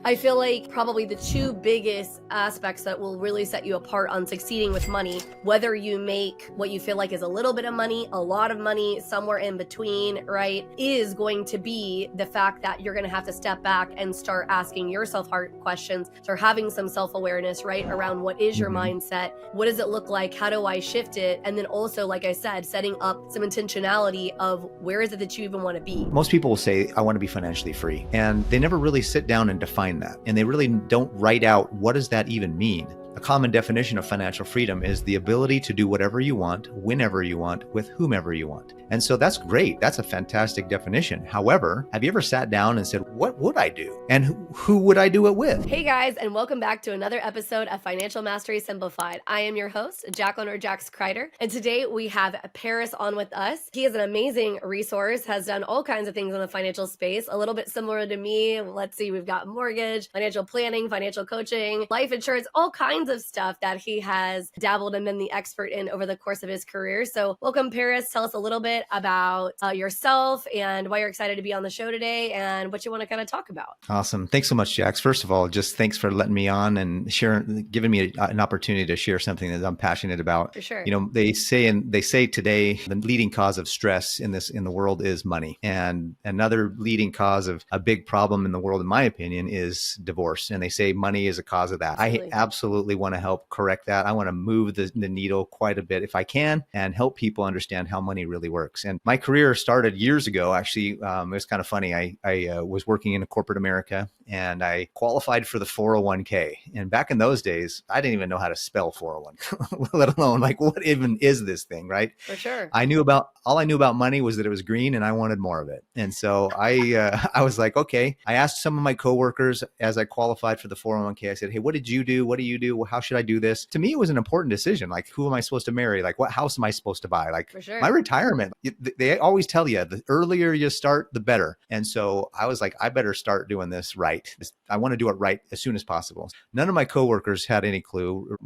I feel like probably the two biggest aspects that will really set you apart on succeeding with money, whether you make what you feel like is a little bit of money, a lot of money, somewhere in between, right, is going to be the fact that you're going to have to step back and start asking yourself hard questions, start having some self-awareness, right, around what is your mindset, what does it look like, how do I shift it, and then also, like I said, setting up some intentionality of where is it that you even want to be. Most people will say, I want to be financially free, and they never really sit down and define that. And they really don't write out, what does that even mean? A common definition of financial freedom is the ability to do whatever you want, whenever you want, with whomever you want. And so that's great. That's a fantastic definition. However, have you ever sat down and said, what would I do? And who would I do it with? Hey guys, and welcome back to another episode of Financial Mastery Simplified. I am your host, Jax Crider, and today we have Paris on with us. He is an amazing resource, has done all kinds of things in the financial space, a little bit similar to me. Let's see, we've got mortgage, financial planning, financial coaching, life insurance, all kinds of stuff that he has dabbled and been the expert in over the course of his career. So welcome, Paris. Tell us a little bit about yourself and why you're excited to be on the show today and what you want to kind of talk about. Awesome. Thanks so much, Jax. First of all, just thanks for letting me on and giving me an opportunity to share something that I'm passionate about. For sure. You know, they say today the leading cause of stress in the world is money. And another leading cause of a big problem in the world, in my opinion, is divorce. And they say money is a cause of that. Absolutely. I absolutely want to help correct that. I want to move the needle quite a bit if I can and help people understand how money really works. And my career started years ago. Actually, it was kind of funny. I was working in corporate America and I qualified for the 401k. And back in those days, I didn't even know how to spell 401, let alone like, what even is this thing, right? For sure. All I knew about money was that it was green and I wanted more of it. And so I was like, okay. I asked some of my coworkers as I qualified for the 401k, I said, hey, what did you do? What do you do? How should I do this? To me, it was an important decision. Like, who am I supposed to marry? Like, what house am I supposed to buy? Like, for sure. My retirement, they always tell you the earlier you start, the better. And so I was like, I better start doing this right. I want to do it right as soon as possible. None of my coworkers had any clue,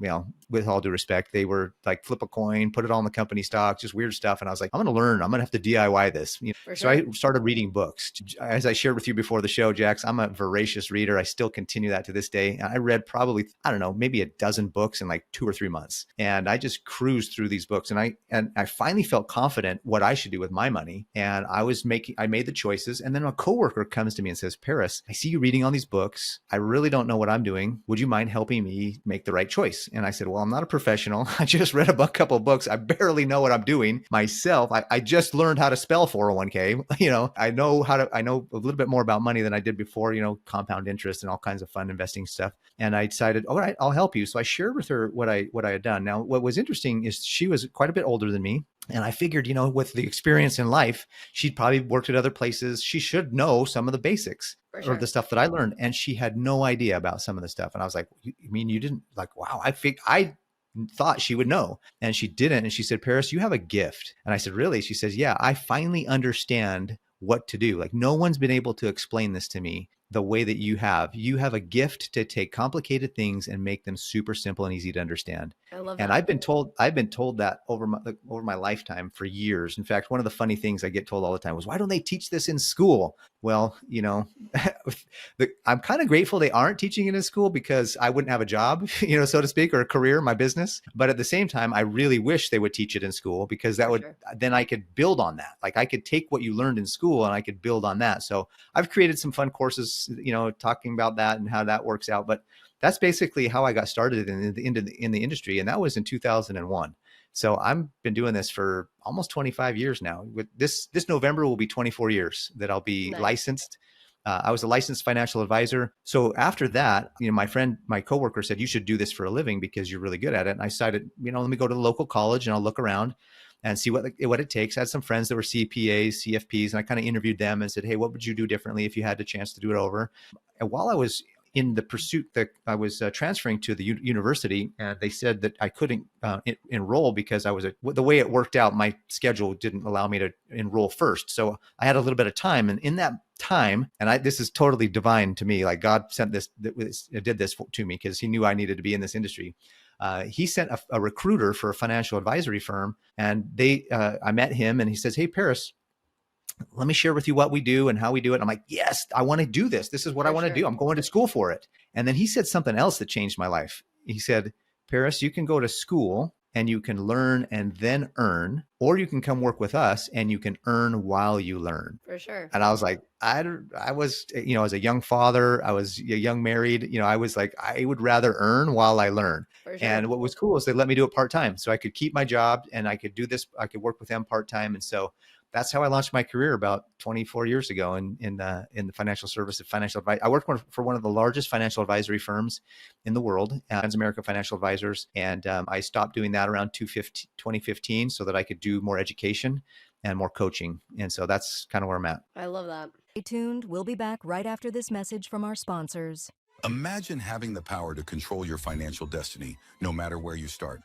with all due respect. They were like, flip a coin, put it all in the company stock, just weird stuff. And I was like, I'm going to learn. I'm going to have to DIY this. For So sure. I started reading books. As I shared with you before the show, Jax, I'm a voracious reader. I still continue that to this day. And I read probably, I don't know, maybe a dozen books in like 2 or 3 months. And I just cruised through these books. And I finally felt confident what I should do with my money. And I made the choices. And then a coworker comes to me and says, Paris, I see you reading all these books. I really don't know what I'm doing. Would you mind helping me make the right choice? And I said, well, I'm not a professional. I just read a couple of books. I barely know what I'm doing myself. I just learned how to spell 401k. I know a little bit more about money than I did before, compound interest and all kinds of fun investing stuff. And I decided, all right, I'll help you. So I shared with her what I had done. Now, what was interesting is she was quite a bit older than me. And I figured, with the experience in life, she'd probably worked at other places. She should know some of the basics or the stuff that I learned. And she had no idea about some of the stuff. And I was like, you mean you didn't? Like, wow, I thought she would know. And she didn't. And she said, Paris, you have a gift. And I said, really? She says, yeah, I finally understand what to do. Like, no one's been able to explain this to me the way that you have. You have a gift to take complicated things and make them super simple and easy to understand. I love that. And I've been told that over my lifetime for years. In fact, one of the funny things I get told all the time was, why don't they teach this in school? Well, I'm kind of grateful they aren't teaching it in school because I wouldn't have a job, so to speak, or a career in my business. But at the same time, I really wish they would teach it in school because then I could build on that. Like, I could take what you learned in school and I could build on that. So I've created some fun courses, talking about that and how that works out. But that's basically how I got started in the industry. And that was in 2001. So I've been doing this for almost 25 years now. With this November will be 24 years that I'll be licensed. I was a licensed financial advisor. So after that, my coworker said, you should do this for a living because you're really good at it. And I decided, let me go to the local college and I'll look around and see what it takes. I had some friends that were CPAs, CFPs, and I kind of interviewed them and said, hey, what would you do differently if you had the chance to do it over? And while I was in the pursuit that I was transferring to the university, and they said that I couldn't enroll because the way it worked out, my schedule didn't allow me to enroll first. So I had a little bit of time. And in that time, and this is totally divine to me, like God did this to me because he knew I needed to be in this industry. He sent a recruiter for a financial advisory firm, and I met him and he says, hey, Paris, let me share with you what we do and how we do it. And I'm like, yes, I want to do this. This is what I For want to sure. do. I'm going to school for it. And then he said something else that changed my life. He said, Paris, you can go to school and you can learn and then earn, or you can come work with us and you can earn while you learn. For sure. And I was like, I was, as a young father, I was young married, I was like, I would rather earn while I learn. For sure. And what was cool is they let me do it part-time. So I could keep my job and I could do this. I could work with them part-time. And so that's how I launched my career about 24 years ago in the financial service of financial advice. I worked for one of the largest financial advisory firms in the world, Transamerica Financial Advisors. And I stopped doing that around 2015 so that I could do more education and more coaching. And so that's kind of where I'm at. I love that. Stay tuned. We'll be back right after this message from our sponsors. Imagine having the power to control your financial destiny, no matter where you start.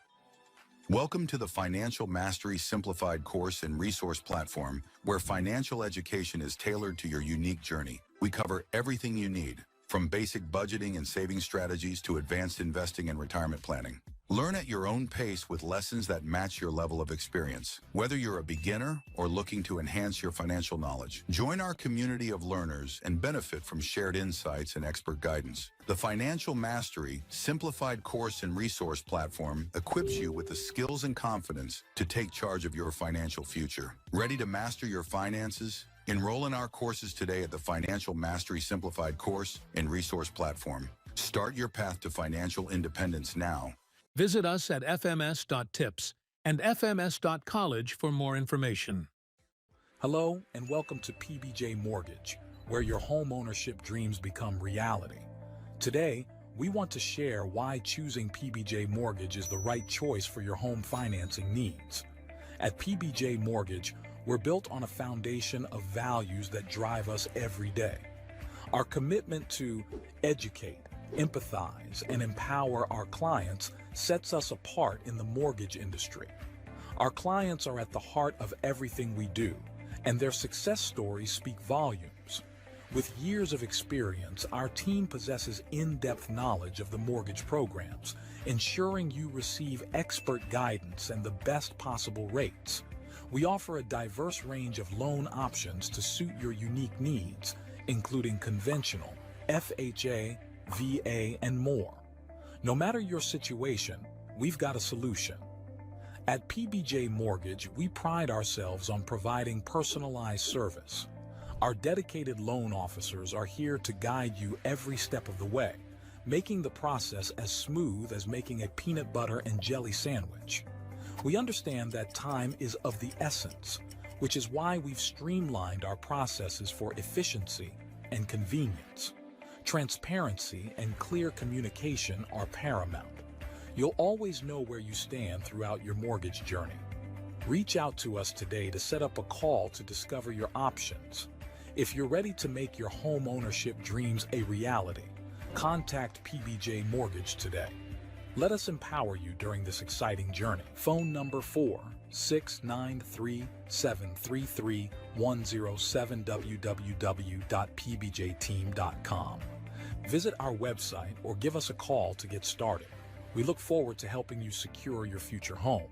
Welcome to the Financial Mastery Simplified course and resource platform, where financial education is tailored to your unique journey. We cover everything you need, from basic budgeting and saving strategies to advanced investing and retirement planning. Learn at your own pace with lessons that match your level of experience. Whether you're a beginner or looking to enhance your financial knowledge, join our community of learners and benefit from shared insights and expert guidance. The Financial Mastery Simplified course and resource platform equips you with the skills and confidence to take charge of your financial future. Ready to master your finances? Enroll in our courses today at the Financial Mastery Simplified course and resource platform. Start your path to financial independence now. Visit us at fms.tips and fms.college for more information. Hello and welcome to PBJ Mortgage, where your home ownership dreams become reality. Today, we want to share why choosing PBJ Mortgage is the right choice for your home financing needs. At PBJ Mortgage, we're built on a foundation of values that drive us every day. Our commitment to educate, empathize, and empower our clients sets us apart in the mortgage industry. Our clients are at the heart of everything we do, and their success stories speak volumes. With years of experience, our team possesses in-depth knowledge of the mortgage programs, ensuring you receive expert guidance and the best possible rates. We offer a diverse range of loan options to suit your unique needs, including conventional, FHA, VA, and more. No matter your situation, we've got a solution. At PBJ Mortgage, we pride ourselves on providing personalized service. Our dedicated loan officers are here to guide you every step of the way, making the process as smooth as making a peanut butter and jelly sandwich. We understand that time is of the essence, which is why we've streamlined our processes for efficiency and convenience. Transparency and clear communication are paramount. You'll always know where you stand throughout your mortgage journey. Reach out to us today to set up a call to discover your options. If you're ready to make your home ownership dreams a reality, contact PBJ Mortgage today. Let us empower you during this exciting journey. Phone number 4-693-733-107 www.pbjteam.com. Visit our website or give us a call to get started. We look forward to helping you secure your future home.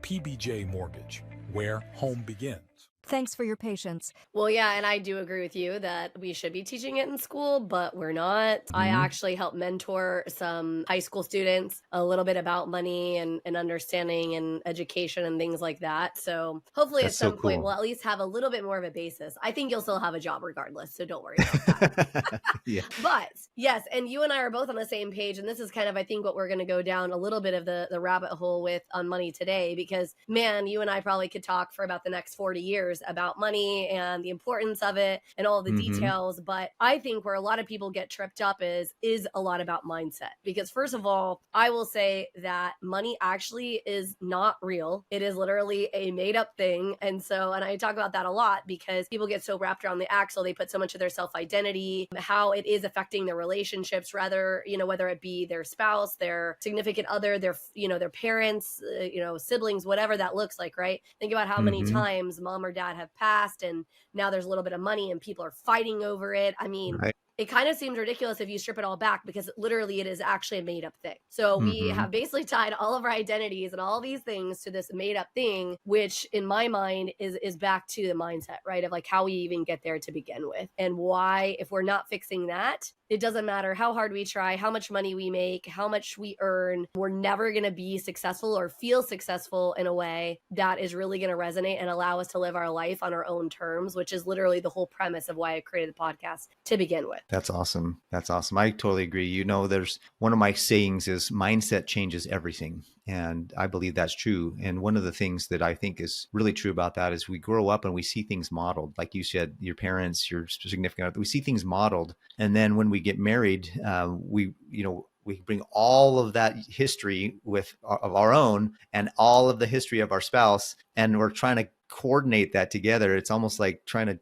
PBJ Mortgage, where home begins. Thanks for your patience. Well, yeah, and I do agree with you that we should be teaching it in school, but we're not. I actually help mentor some high school students a little bit about money and understanding and education and things like that. So hopefully That's at some so point cool. we'll at least have a little bit more of a basis. I think you'll still have a job regardless, so don't worry about that. Yeah. But yes, and you and I are both on the same page, and this is kind of, I think, what we're going to go down a little bit of the rabbit hole with on money today, because man, you and I probably could talk for about the next 40 years about money and the importance of it and all the details. But I think where a lot of people get tripped up is a lot about mindset. Because first of all, I will say that money actually is not real. It is literally a made up thing. And I talk about that a lot because people get so wrapped around the axle. They put so much of their self-identity, how it is affecting their relationships, rather, whether it be their spouse, their significant other, their parents, siblings, whatever that looks like, right? Think about how many times mom or dad have passed and now there's a little bit of money and people are fighting over it. I mean, Right. it kind of seems ridiculous if you strip it all back, because literally it is actually a made up thing. So we have basically tied all of our identities and all these things to this made up thing, which in my mind is back to the mindset, right? Of like how we even get there to begin with, and why, if we're not fixing that, it doesn't matter how hard we try, how much money we make, how much we earn, we're never going to be successful or feel successful in a way that is really going to resonate and allow us to live our life on our own terms, which is literally the whole premise of why I created the podcast to begin with. That's awesome. That's awesome. I totally agree. You know, there's one of my sayings is mindset changes everything. And I believe that's true. And one of the things that I think is really true about that is we grow up and we see things modeled. Like you said, your parents, your significant other, we see things modeled. And then when we get married, we bring all of that history of our own and all of the history of our spouse, and we're trying to coordinate that together. It's almost like trying to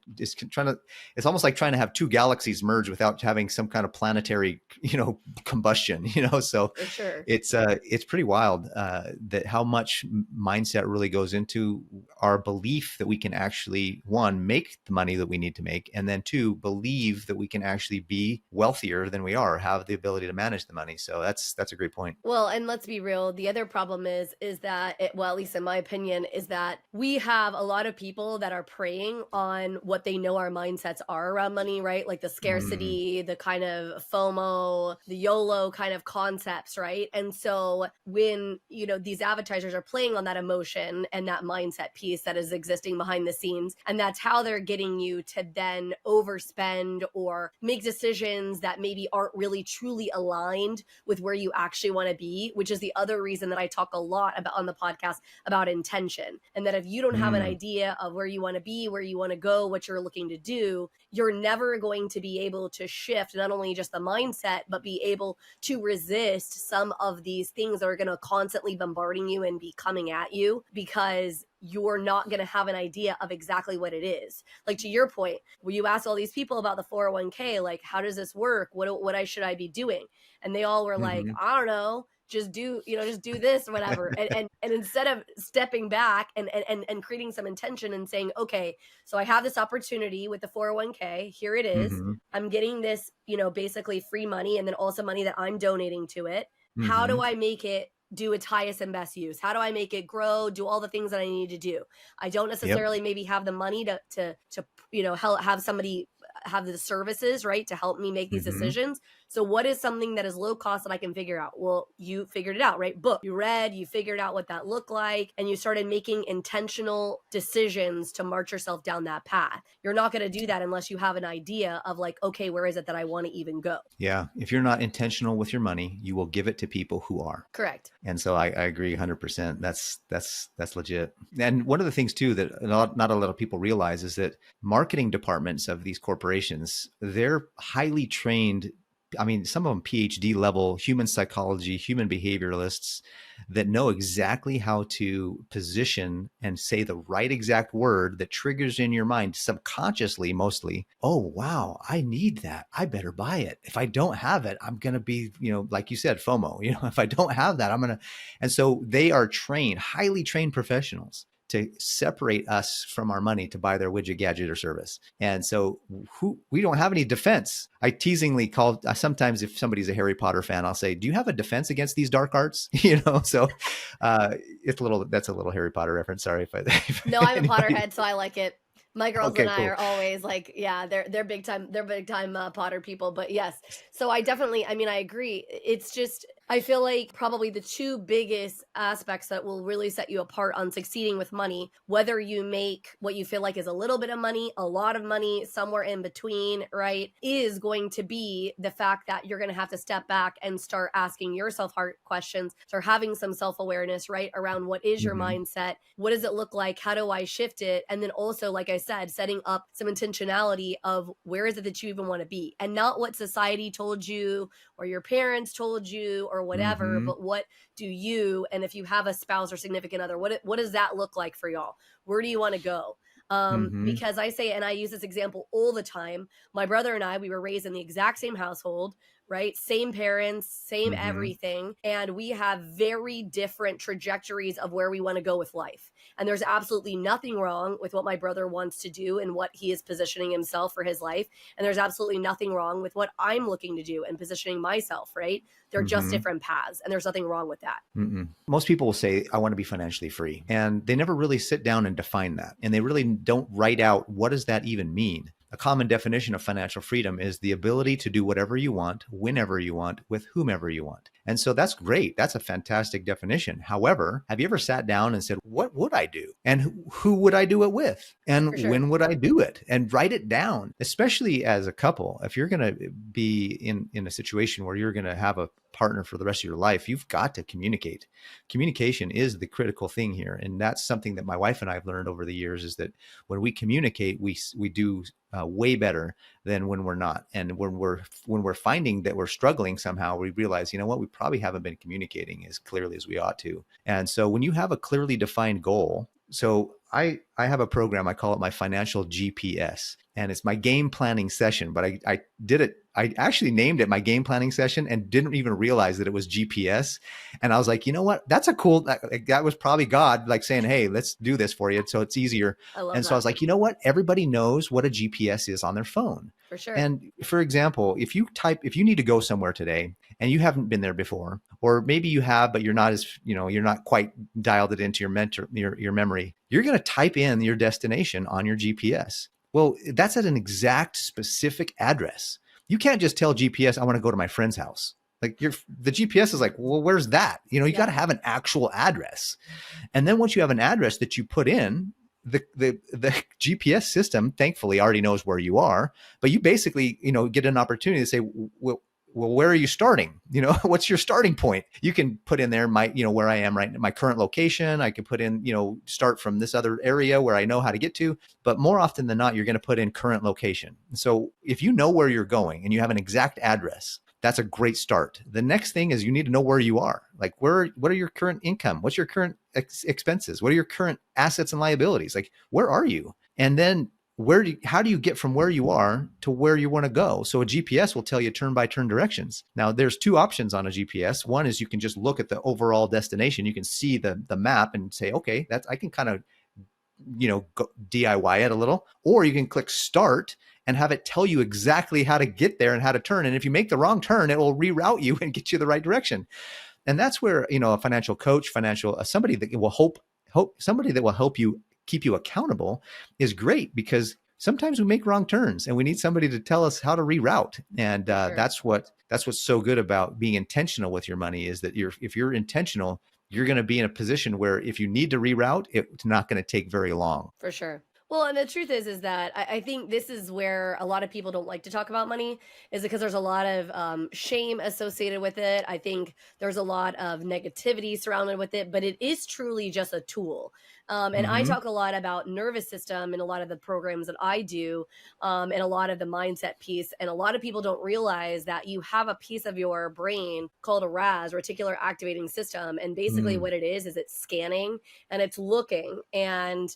have two galaxies merge without having some kind of planetary, combustion, so For sure. it's pretty wild that how much mindset really goes into our belief that we can actually, one, make the money that we need to make, and then two, believe that we can actually be wealthier than we are, have the ability to manage the money. So that's a great point. Well, and let's be real. The other problem is that at least in my opinion, is that we have a lot of people that are preying on what they know our mindsets are around money, right? Like the scarcity, the kind of FOMO, the YOLO kind of concepts, right? And so when, these advertisers are playing on that emotion and that mindset piece that is existing behind the scenes, and that's how they're getting you to then overspend or make decisions that maybe aren't really truly aligned with where you actually want to be, which is the other reason that I talk a lot about on the podcast about intention. And that if you don't have an idea of where you want to be, where you want to go, what you're looking to do, you're never going to be able to shift not only just the mindset, but be able to resist some of these things that are going to constantly bombarding you and be coming at you, because you're not going to have an idea of exactly what it is. Like to your point, where you ask all these people about the 401k, like, how does this work? What should I be doing? And they all were like, I don't know, just do this or whatever. And instead of stepping back and creating some intention and saying, okay, so I have this opportunity with the 401k, here it is. I'm getting this, basically free money, and then also money that I'm donating to it. How do I make it do its highest and best use? How do I make it grow, do all the things that I need to do? I don't necessarily maybe have the money to help have somebody have the services, right, to help me make these decisions. So what is something that is low cost that I can figure out? Well, you figured it out, right? Book, you read, you figured out what that looked like, and you started making intentional decisions to march yourself down that path. You're not going to do that unless you have an idea of like, okay, where is it that I want to even go? Yeah. If you're not intentional with your money, you will give it to people who are. Correct. And so I agree 100%. That's legit. And one of the things too that not a lot of people realize is that marketing departments of these corporations, they're highly trained. I mean, some of them PhD level human psychology, human behavioralists that know exactly how to position and say the right exact word that triggers in your mind subconsciously, mostly. Oh, wow, I need that. I better buy it. If I don't have it, I'm going to be, like you said, FOMO, if I don't have that, and so they are trained, highly trained professionals to separate us from our money to buy their widget, gadget, or service. And so we don't have any defense. I teasingly call, sometimes if somebody's a Harry Potter fan, I'll say, do you have a defense against these dark arts? So that's a little Harry Potter reference. Sorry No, I'm a Potterhead, so I like it. My girls and I are always like, yeah, they're big time Potter people. But yes, so I agree. It's just, I feel like probably the two biggest aspects that will really set you apart on succeeding with money, whether you make what you feel like is a little bit of money, a lot of money, somewhere in between, right, is going to be the fact that you're going to have to step back and start asking yourself hard questions, start having some self-awareness, right, around what is your mindset, what does it look like, how do I shift it, and then also, like I said, setting up some intentionality of where is it that you even want to be, and not what society told you or your parents told you or whatever, but what do you, and if you have a spouse or significant other, what does that look like for y'all? Where do you want to go? Because I say, and I use this example all the time, my brother and I, we were raised in the exact same household. right? Same parents, same Mm-hmm. everything. And we have very different trajectories of where we want to go with life. And there's absolutely nothing wrong with what my brother wants to do and what he is positioning himself for his life. And there's absolutely nothing wrong with what I'm looking to do and positioning myself, right? They're just Mm-hmm. different paths. And there's nothing wrong with that. Mm-mm. Most people will say, I want to be financially free. And they never really sit down and define that. And they really don't write out, what does that even mean? A common definition of financial freedom is the ability to do whatever you want, whenever you want, with whomever you want. And so that's great. That's a fantastic definition. However, have you ever sat down and said, what would I do? And who would I do it with? And For sure. when would I do it? And write it down, especially as a couple. If you're going to be in a situation where you're going to have a partner for the rest of your life, you've got to communicate. Communication is the critical thing here. And that's something that my wife and I have learned over the years, is that when we communicate, we do way better than when we're not. And when we're finding that we're struggling somehow, we realize, you know what, we probably haven't been communicating as clearly as we ought to. And so when you have a clearly defined goal, so I have a program, I call it my financial GPS, and it's my game planning session, but I did it. I actually named it my game planning session and didn't even realize that it was GPS. And I was like, you know what? That's a cool, that was probably God like saying, hey, let's do this for you, so it's easier. I love And that. so I was like, you know what? Everybody knows what a GPS is on their phone. For sure. And for example, if you need to go somewhere today and you haven't been there before, or maybe you have, but you're not quite dialed it into your memory, you're going to type in your destination on your GPS. Well, that's at an exact specific address. You can't just tell GPS, I want to go to my friend's house. Like the GPS is like, well, where's that? You got to have an actual address. And then once you have an address that you put in, the GPS system thankfully already knows where you are, but you basically, get an opportunity to say, well, where are you starting? What's your starting point? You can put in there where I am right now, my current location. I can put in, start from this other area where I know how to get to, but more often than not, you're going to put in current location. So if you know where you're going and you have an exact address, that's a great start. The next thing is you need to know where you are. Like what are your current income? What's your current expenses? What are your current assets and liabilities? Like, where are you? And then how do you get from where you are to where you want to go? So a GPS will tell you turn by turn directions. Now there's two options on a GPS. One is you can just look at the overall destination. You can see the map and say, okay, I can kind of, go DIY it a little, or you can click start and have it tell you exactly how to get there and how to turn. And if you make the wrong turn, it will reroute you and get you the right direction. And that's where, a financial coach, somebody that will help you, keep you accountable is great, because sometimes we make wrong turns and we need somebody to tell us how to reroute. And Sure. that's what's so good about being intentional with your money, is that if you're intentional, you're going to be in a position where if you need to reroute, it's not going to take very long. For sure. Well, and the truth is that I think this is where a lot of people don't like to talk about money, is because there's a lot of shame associated with it. I think there's a lot of negativity surrounded with it, but it is truly just a tool. And I talk a lot about nervous system in a lot of the programs that I do, and a lot of the mindset piece. And a lot of people don't realize that you have a piece of your brain called a RAS, reticular activating system. And basically what it is it's scanning and it's looking. And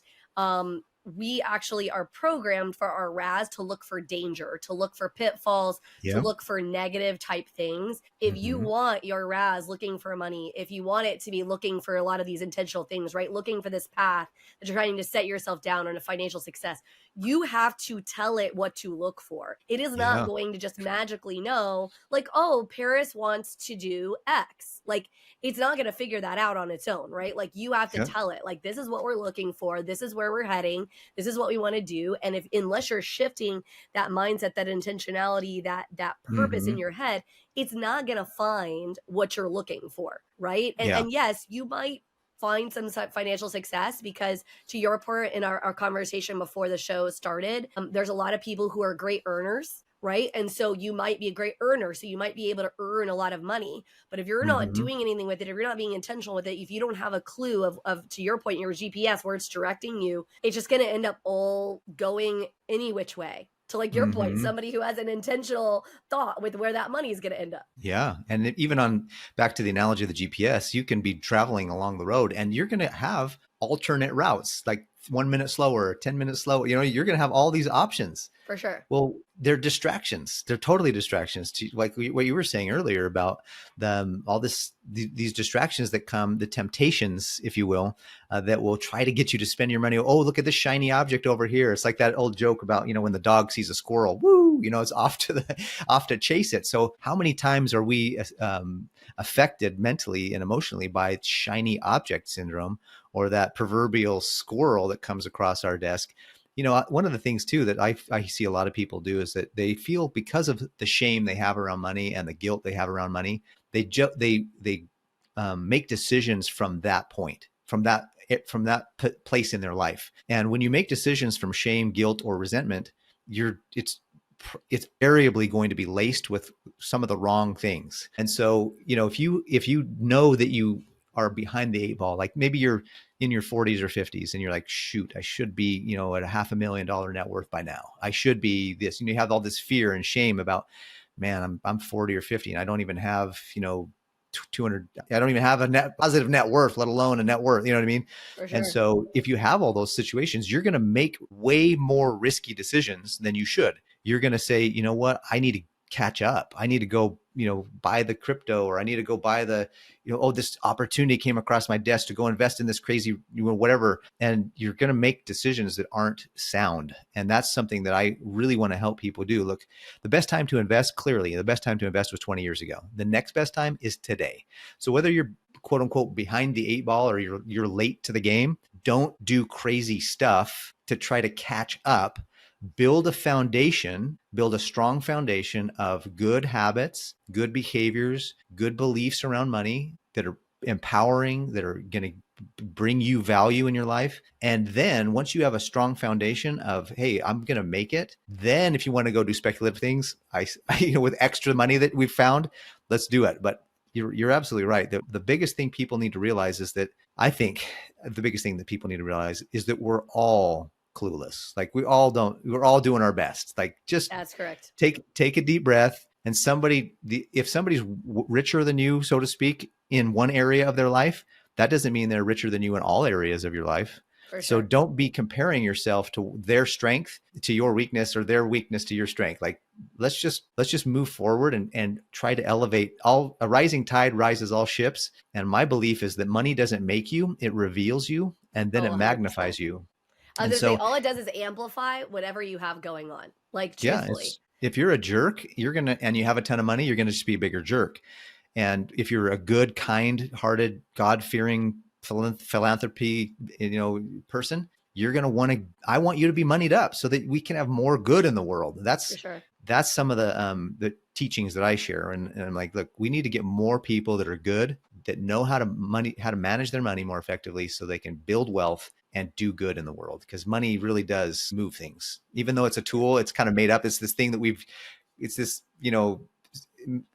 we actually are programmed for our RAS to look for danger, to look for pitfalls, to look for negative type things. If you want your RAS looking for money, if you want it to be looking for a lot of these intentional things, right? Looking for this path that you're trying to set yourself down on a financial success, you have to tell it what to look for. It is not going to just magically know, like, oh, Paris wants to do X. Like, it's not going to figure that out on its own, right? Like, you have to tell it, like, this is what we're looking for. This is where we're heading. This is what we want to do. And unless you're shifting that mindset, that intentionality, that purpose in your head, it's not going to find what you're looking for, right? And yes, you might find some financial success, because to your point in our conversation before the show started, there's a lot of people who are great earners, right? And so you might be a great earner, so you might be able to earn a lot of money. But if you're not doing anything with it, if you're not being intentional with it, if you don't have a clue of to your point, your GPS, where it's directing you, it's just going to end up all going any which way. To like your point, somebody who has an intentional thought with where that money is going to end up. Yeah. And even back to the analogy of the GPS, you can be traveling along the road and you're going to have alternate routes, like 1 minute slower, 10 minutes slower. You're going to have all these options. For sure. Well, they're distractions. They're totally distractions to, like what you were saying earlier about these distractions that come, the temptations, if you will, that will try to get you to spend your money. Oh, look at this shiny object over here. It's like that old joke about, when the dog sees a squirrel, woo, it's off to chase it. So how many times are we affected mentally and emotionally by shiny object syndrome, or that proverbial squirrel that comes across our desk? One of the things too that I see a lot of people do is that they feel, because of the shame they have around money and the guilt they have around money, they make decisions from that point, from that place in their life. And when you make decisions from shame, guilt, or resentment, it's invariably going to be laced with some of the wrong things. And so, if you know that you are behind the eight ball, like maybe you're in your 40s or 50s and you're like, shoot, I should be, at a $500,000 net worth by now. I should be this. You have all this fear and shame about, man, I'm 40 or 50 and I don't even have, 200, I don't even have a positive net worth, let alone a net worth. You know what I mean? For sure. And so if you have all those situations, you're going to make way more risky decisions than you should. You're going to say, you know what, I need to catch up. I need to go, buy the crypto, or I need to go buy the, this opportunity came across my desk to go invest in this crazy, whatever. And you're going to make decisions that aren't sound. And that's something that I really want to help people do. Look, the best time to invest, clearly, the best time to invest was 20 years ago. The next best time is today. So whether you're quote unquote behind the eight ball or you're late to the game, don't do crazy stuff to try to catch up. Build a strong foundation of good habits, good behaviors, good beliefs around money that are empowering, that are going to bring you value in your life. And then once you have a strong foundation of, hey, I'm going to make it, then if you want to go do speculative things, with extra money that we've found, let's do it. But you're absolutely right. The biggest thing people need to realize is that, we're all clueless. Like we're all doing our best. Like just that's correct. Take a deep breath. And if somebody's richer than you, so to speak, in one area of their life, that doesn't mean they're richer than you in all areas of your life. For So sure. don't be comparing yourself to their strength to your weakness, or their weakness to your strength. Like let's just move forward and try to elevate. A rising tide rises all ships. And my belief is that money doesn't make you, it reveals you, and then it 100%. magnifies you. And So so all it does is amplify whatever you have going on. Like truthfully. if you're a jerk, and you have a ton of money, you're going to just be a bigger jerk. And if you're a good, kind-hearted, God-fearing philanthropy, person, you're going to I want you to be moneyed up so that we can have more good in the world. For sure. That's some of the teachings that I share. And I'm like, look, we need to get more people that are good, that know how to manage their money more effectively so they can build wealth and do good in the world, because money really does move things. Even though it's a tool, it's kind of made up. It's this thing that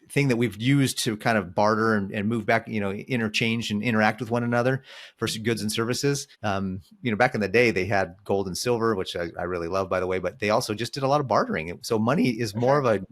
thing that we've used to kind of barter and move back, interchange and interact with one another for goods and services. Back in the day, they had gold and silver, which I really love, by the way, but they also just did a lot of bartering. So money is more of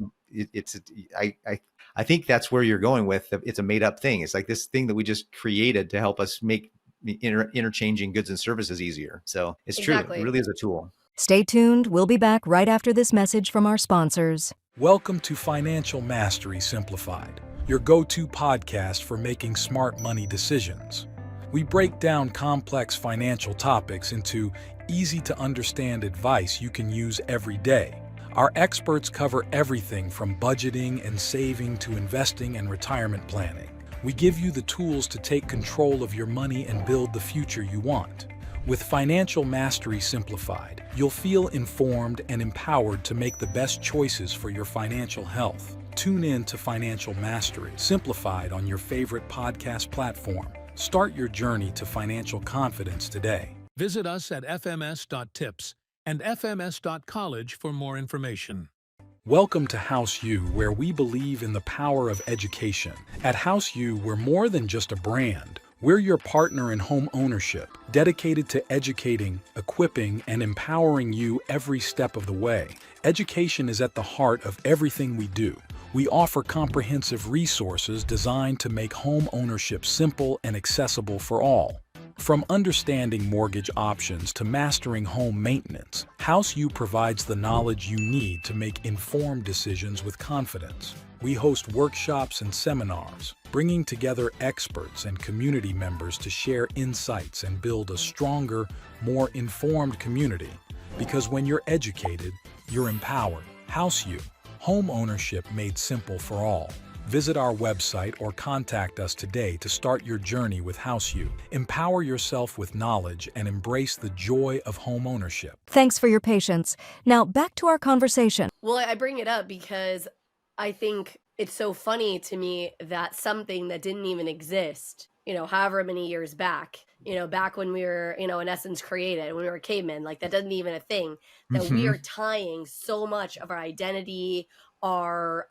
I think that's where you're going with it's a made up thing. It's like this thing that we just created to help us make interchanging goods and services easier. So it's Exactly. true. It really is a tool. Stay tuned. We'll be back right after this message from our sponsors. Welcome to Financial Mastery Simplified, your go-to podcast for making smart money decisions. We break down complex financial topics into easy-to-understand advice you can use every day. Our experts cover everything from budgeting and saving to investing and retirement planning. We give you the tools to take control of your money and build the future you want. With Financial Mastery Simplified, you'll feel informed and empowered to make the best choices for your financial health. Tune in to Financial Mastery Simplified on your favorite podcast platform. Start your journey to financial confidence today. Visit us at fms.tips and fms.college for more information. Welcome to House U, where we believe in the power of education. At House U, we're more than just a brand. We're your partner in home ownership, dedicated to educating, equipping, and empowering you every step of the way. Education is at the heart of everything we do. We offer comprehensive resources designed to make home ownership simple and accessible for all. From understanding mortgage options to mastering home maintenance, HouseU provides the knowledge you need to make informed decisions with confidence. We host workshops and seminars, bringing together experts and community members to share insights and build a stronger, more informed community. Because when you're educated, you're empowered. HouseU, home ownership made simple for all. Visit our website or contact us today to start your journey with HouseU. Empower yourself with knowledge and embrace the joy of home ownership. Thanks for your patience. Now back to our conversation. Well, I bring it up because I think it's so funny to me that something that didn't even exist, however many years back, back when we were, in essence created, when we were cavemen, like that doesn't even a thing, that we are tying so much of our identity, our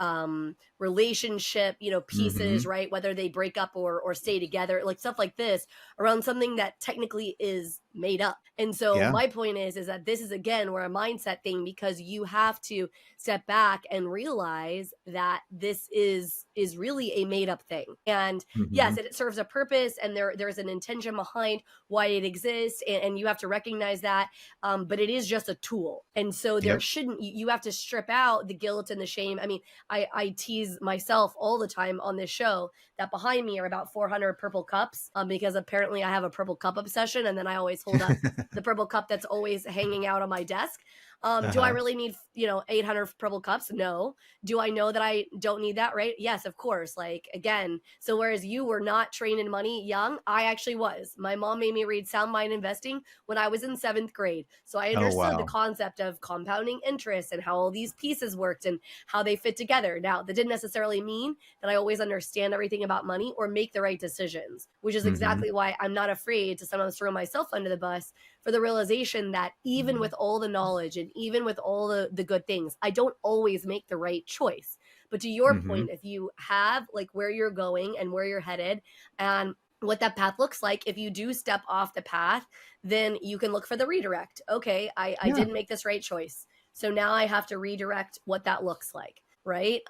relationship, pieces, right? Whether they break up or stay together, like stuff like this, around something that technically is made up. And so my point is that this is, again, where a mindset thing, because you have to step back and realize that this is really a made up thing. And yes, it serves a purpose, and there's an intention behind why it exists, and you have to recognize that. But it is just a tool. And so there shouldn't, you have to strip out the guilt and the shame. I mean, I tease myself all the time on this show that behind me are about 400 purple cups, because apparently I have a purple cup obsession, and then I always hold up the purple cup that's always hanging out on my desk. Do I really need, 800 purple cups? No. Do I know that I don't need that? Right? Yes, of course. Like, again, so whereas you were not trained in money young, I actually was. My mom made me read Sound Mind Investing when I was in 7th grade. So I understood the concept of compounding interest and how all these pieces worked and how they fit together. Now, that didn't necessarily mean that I always understand everything about money or make the right decisions, which is exactly why I'm not afraid to sometimes throw myself under the bus, for the realization that even with all the knowledge and even with all the good things, I don't always make the right choice. But to your point, if you have like where you're going and where you're headed and what that path looks like, if you do step off the path, then you can look for the redirect. Okay, I didn't make this right choice, so now I have to redirect what that looks like, right?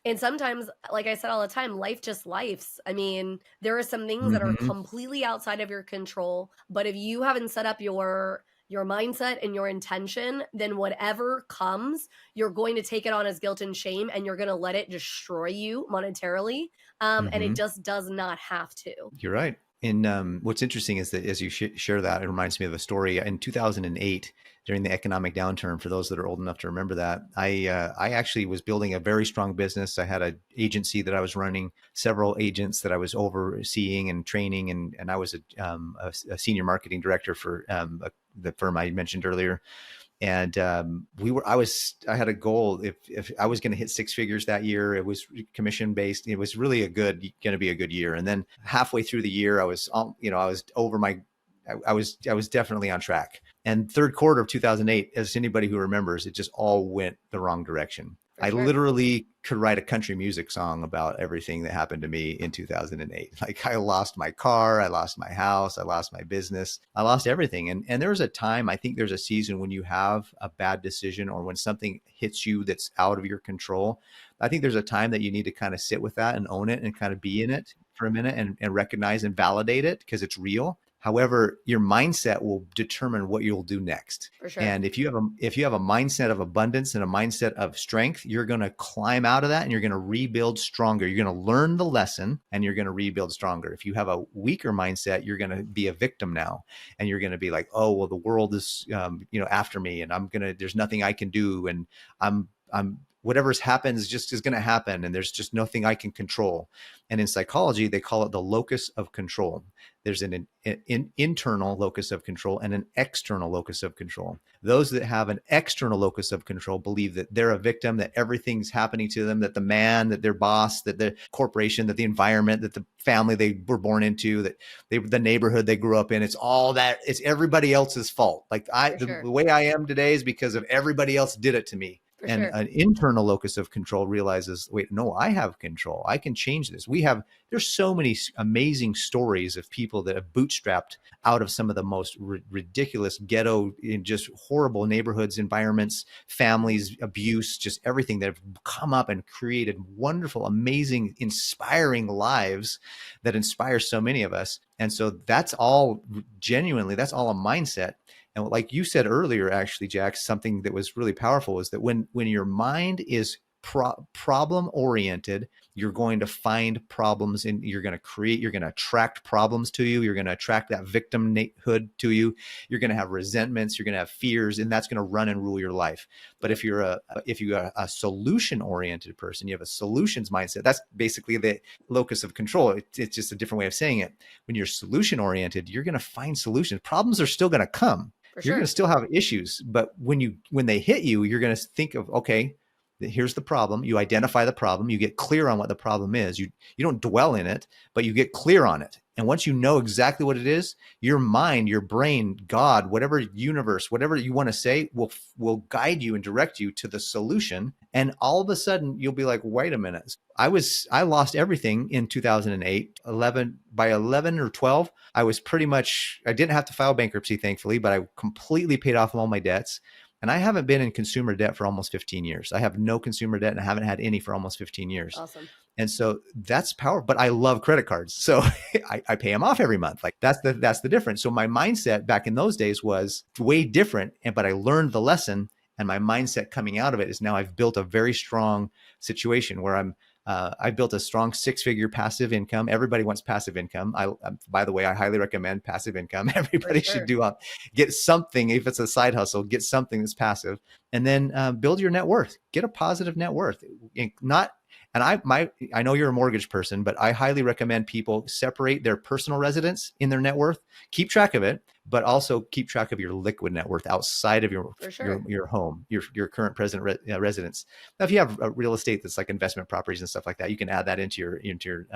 And sometimes, like I said all the time, life just lifes. I mean, there are some things that are completely outside of your control, but if you haven't set up your mindset and your intention, then whatever comes, you're going to take it on as guilt and shame, and you're going to let it destroy you monetarily. And it just does not have to. You're right. And what's interesting is that as you share that, it reminds me of a story in 2008 during the economic downturn. For those that are old enough to remember that, I actually was building a very strong business. I had an agency that I was running, several agents that I was overseeing and training, and I was a senior marketing director for the firm I mentioned earlier. And I had a goal. If I was going to hit 6 figures that year, it was commission based. It was really going to be a good year. And then halfway through the year, I was definitely on track. And third quarter of 2008, as anybody who remembers, it just all went the wrong direction. I literally could write a country music song about everything that happened to me in 2008. Like, I lost my car, I lost my house, I lost my business, I lost everything. And there was a time, I think there's a season when you have a bad decision or when something hits you that's out of your control. I think there's a time that you need to kind of sit with that and own it and kind of be in it for a minute and recognize and validate it because it's real. However, your mindset will determine what you'll do next. For sure. And if you have a mindset of abundance and a mindset of strength, you're going to climb out of that and you're going to rebuild stronger. You're going to learn the lesson and you're going to rebuild stronger. If you have a weaker mindset, you're going to be a victim now, and you're going to be like, oh, well, the world is after me, and there's nothing I can do, and I'm whatever's happens just is going to happen, and there's just nothing I can control. And in psychology, they call it the locus of control. There's an internal locus of control and an external locus of control. Those that have an external locus of control believe that they're a victim, that everything's happening to them, that the man, that their boss, that the corporation, that the environment, that the family they were born into, that the neighborhood they grew up in, it's everybody else's fault. Like the way I am today is because of everybody else did it to me. For And sure. an internal locus of control realizes, wait, no, I have control. I can change this. There's so many amazing stories of people that have bootstrapped out of some of the most ridiculous ghetto, in just horrible neighborhoods, environments, families, abuse, just everything that have come up and created wonderful, amazing, inspiring lives that inspire so many of us. And so that's all genuinely, that's all a mindset. And like you said earlier, actually, Jax, something that was really powerful is that when your mind is problem oriented, you're going to find problems, and you're going to attract problems to you. You're going to attract that victimhood to you. You're going to have resentments. You're going to have fears, and that's going to run and rule your life. But if you're a solution oriented person, you have a solutions mindset. That's basically the locus of control. It's just a different way of saying it. When you're solution oriented, you're going to find solutions. Problems are still going to come. You're going to still have issues, but when they hit you, you're going to think of, okay, here's the problem. You identify the problem. You get clear on what the problem is. You don't dwell in it, but you get clear on it. And once you know exactly what it is, your mind, your brain, God, whatever universe, whatever you want to say, will guide you and direct you to the solution. And all of a sudden, you'll be like, wait a minute. I lost everything in 2008, by 11 or 12. I didn't have to file bankruptcy, thankfully, but I completely paid off all my debts. And I haven't been in consumer debt for almost 15 years. I have no consumer debt, and I haven't had any for almost 15 years. Awesome. And so that's powerful, but I love credit cards. So I pay them off every month. Like that's the difference. So my mindset back in those days was way different. But I learned the lesson, and my mindset coming out of it is now I've built a very strong situation where I built a strong 6-figure passive income. Everybody wants passive income. By the way, I highly recommend passive income. Everybody should get something. If it's a side hustle, get something that's passive, and then build your net worth. Get a positive net worth. I know you're a mortgage person, but I highly recommend people separate their personal residence in their net worth. Keep track of it, but also keep track of your liquid net worth outside of your home, your current present residence. Now, if you have real estate that's like investment properties and stuff like that, you can add that into your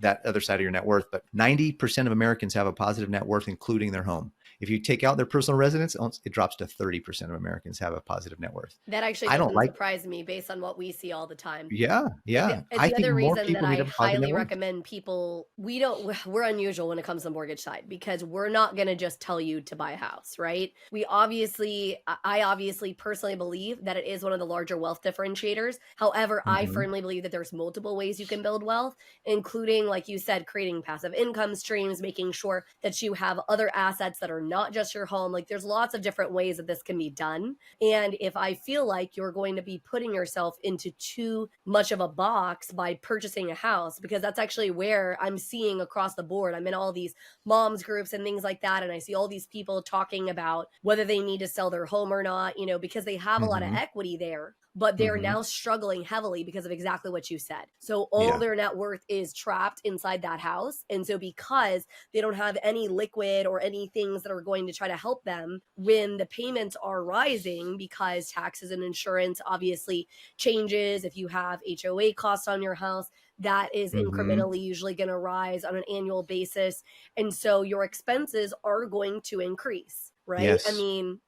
that other side of your net worth. But 90% of Americans have a positive net worth, including their home. If you take out their personal residence, it drops to 30% of Americans have a positive net worth. That actually doesn't surprise me based on what we see all the time. Yeah. It's I the think other more reason people that need I a positive highly net worth. recommend people, we're unusual when it comes to the mortgage side, because we're not going to just tell you to buy a house, right? I obviously personally believe that it is one of the larger wealth differentiators. However, I firmly believe that there's multiple ways you can build wealth, including, like you said, creating passive income streams, making sure that you have other assets that are not just your home. Like there's lots of different ways that this can be done. And if I feel like you're going to be putting yourself into too much of a box by purchasing a house, because that's actually where I'm seeing across the board. I'm in all these moms groups and things like that, and I see all these people talking about whether they need to sell their home or not, because they have a lot of equity there, but they're now struggling heavily because of exactly what you said. So all their net worth is trapped inside that house. And so because they don't have any liquid or any things that are going to try to help them when the payments are rising, because taxes and insurance obviously changes. If you have HOA costs on your house, that is incrementally usually going to rise on an annual basis. And so your expenses are going to increase, right? Yes. I mean,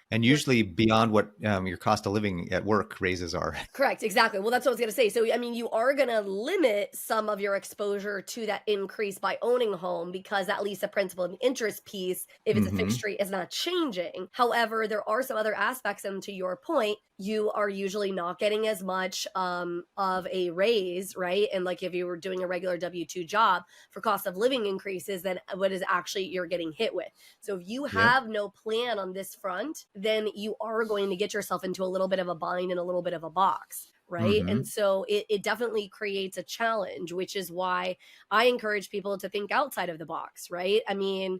and usually beyond what your cost of living at work raises are. Correct. Exactly. Well, that's what I was going to say. So, I mean, you are going to limit some of your exposure to that increase by owning a home, because at least the principal and interest piece, if it's a fixed rate, is not changing. However, there are some other aspects, and to your point, you are usually not getting as much of a raise, right? And like if you were doing a regular W-2 job for cost of living increases, then what is actually you're getting hit with. So if you have no plan on this front, then you are going to get yourself into a little bit of a bind and a little bit of a box. Right. And so it definitely creates a challenge, which is why I encourage people to think outside of the box. Right. I mean,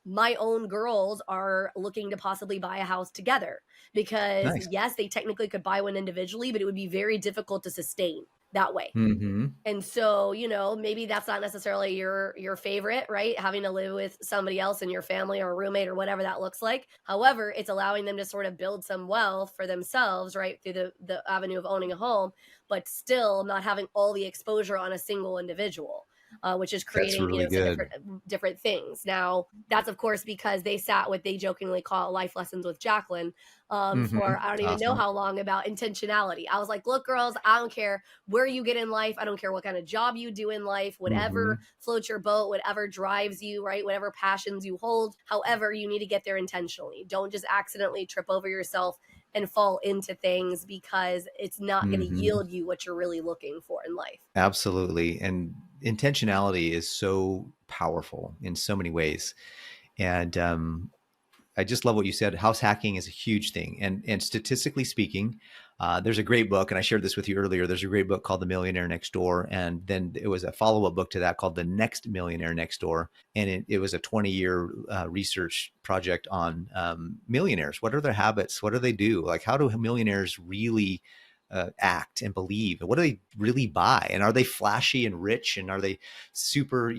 my own girls are looking to possibly buy a house together, because yes, they technically could buy one individually, but it would be very difficult to sustain that way. And so, maybe that's not necessarily your favorite, right? Having to live with somebody else in your family or a roommate or whatever that looks like. However, it's allowing them to sort of build some wealth for themselves, right? Through the avenue of owning a home, but still not having all the exposure on a single individual. which is That's creating, really some good. different things. Now, that's of course because they sat what they jokingly call life lessons with Jacqueline for I don't even know Awesome. how long about intentionality. I was like, look, girls, I don't care where you get in life. I don't care what kind of job you do in life, whatever floats your boat, whatever drives you, right? Whatever passions you hold. However, you need to get there intentionally. Don't just accidentally trip over yourself and fall into things because it's not going to yield you what you're really looking for in life. Absolutely. And intentionality is so powerful in so many ways. And I just love what you said. House hacking is a huge thing. And statistically speaking, there's a great book, and I shared this with you earlier. There's a great book called The Millionaire Next Door. And then it was a follow-up book to that called The Next Millionaire Next Door. And it was a 20-year research project on millionaires. What are their habits? What do they do? Like, how do millionaires really act and believe? What do they really buy? And are they flashy and rich? And are they super,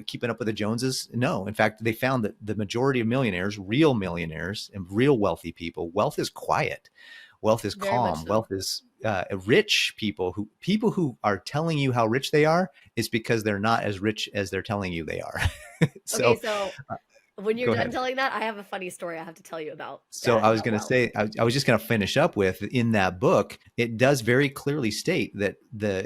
keeping up with the Joneses? No. In fact, they found that the majority of millionaires and real wealthy people, wealth is quiet. Wealth is Very much calm. so. Wealth is rich people who are telling you how rich they are is because they're not as rich as they're telling you they are. Okay, So so when you're go done ahead. telling that, I have a funny story I have to tell you about So that, I was about going to wealth. say, I was just going to finish up with, in that book, it does very clearly state that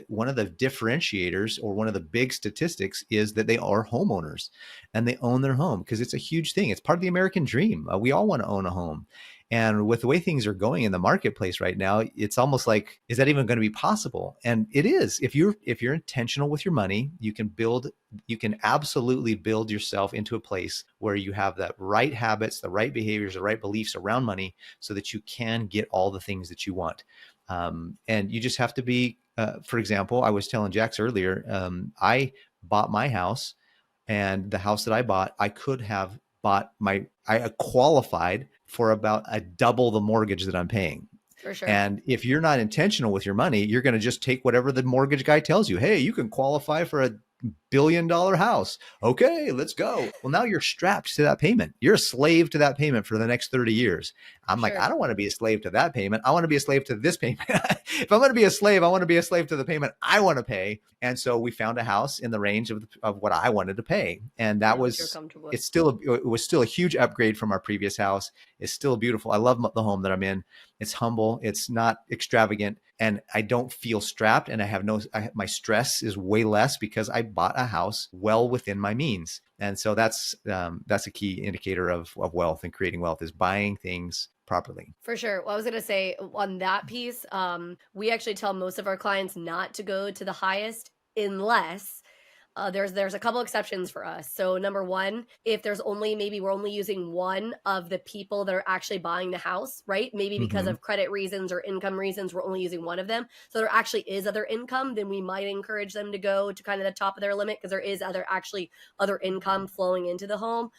one of the differentiators or one of the big statistics is that they are homeowners and they own their home, because it's a huge thing. It's part of the American dream. We all want to own a home. And with the way things are going in the marketplace right now, it's almost like, is that even going to be possible? And it is. If you're intentional with your money, you can absolutely build yourself into a place where you have the right habits, the right behaviors, the right beliefs around money, so that you can get all the things that you want. And you just have to be, for example, I was telling Jax earlier, I bought my house, and the house that I bought, I could have I qualified for about a double the mortgage that I'm paying. For sure. And if you're not intentional with your money, you're going to just take whatever the mortgage guy tells you. Hey, you can qualify for a $1 billion house. Okay, let's go. Well, now you're strapped to that payment. You're a slave to that payment for the next 30 years. I'm like, Sure. I don't want to be a slave to that payment. I want to be a slave to this payment. If I'm going to be a slave, I want to be a slave to the payment I want to pay. And so we found a house in the range of what I wanted to pay. And that What you're was, comfortable with. it was still a huge upgrade from our previous house. It's still beautiful. I love the home that I'm in. It's humble. It's not extravagant. And I don't feel strapped, and my stress is way less because I bought a house well within my means. And so that's a key indicator of wealth and creating wealth, is buying things properly. For sure. Well, I was going to say on that piece, we actually tell most of our clients not to go to the highest unless there's a couple exceptions for us. So number one, if there's maybe we're only using one of the people that are actually buying the house, right? Maybe because of credit reasons or income reasons, we're only using one of them. So there actually is other income, then we might encourage them to go to kind of the top of their limit, because there is other income flowing into the home.